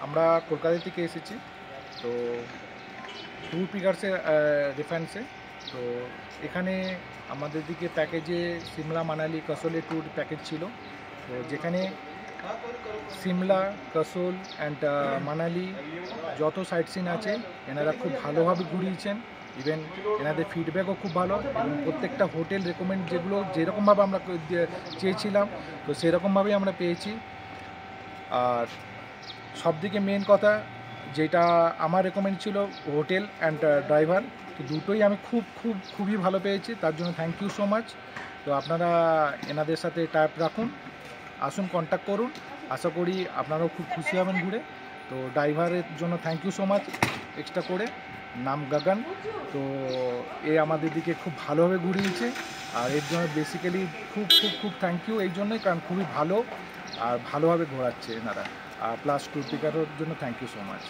আমরা কলকাতা থেকে এসেছি। তো ট্যুর পিকার্সের রেফারেন্সে। তো এখানে আমাদের দিকে প্যাকেজে সিমলা মানালি কাসোলের ট্যুর প্যাকেজ ছিল। তো যেখানে সিমলা, কাসোল অ্যান্ড মানালি যত সাইট সিন আছে এনারা খুব ভালোভাবে ঘুরিয়েছেন। ইভেন এনাদের ফিডব্যাকও খুব ভালো এবং প্রত্যেকটা হোটেল রেকমেন্ড যেগুলো যেরকমভাবে আমরা চেয়েছিলাম তো সেরকমভাবেই আমরা পেয়েছি। আর সবথেকে মেন কথা যেটা আমার রেকমেন্ড ছিল হোটেল অ্যান্ড ড্রাইভার, তো দুটোই আমি খুবই ভালো পেয়েছি। তার জন্য থ্যাংক ইউ সো মাচ। তো আপনারা এনাদের সাথে টাইপ রাখুন, আসুন কন্ট্যাক্ট করুন। আশা করি আপনারাও খুব খুশি হবেন ঘুরে। তো ড্রাইভারের জন্য thank you so much extra করে, নাম গগন। তো এ আমাদের দিকে খুব ভালোভাবে ঘুরিয়েছে। আর এর জন্য বেসিক্যালি খুব থ্যাংক ইউ এই জন্যই, কারণ খুবই ভালো আর ভালোভাবে ঘোরাচ্ছে এনারা। আর প্লাস ট্যুর পিকারের জন্য থ্যাংক ইউ সো মাচ।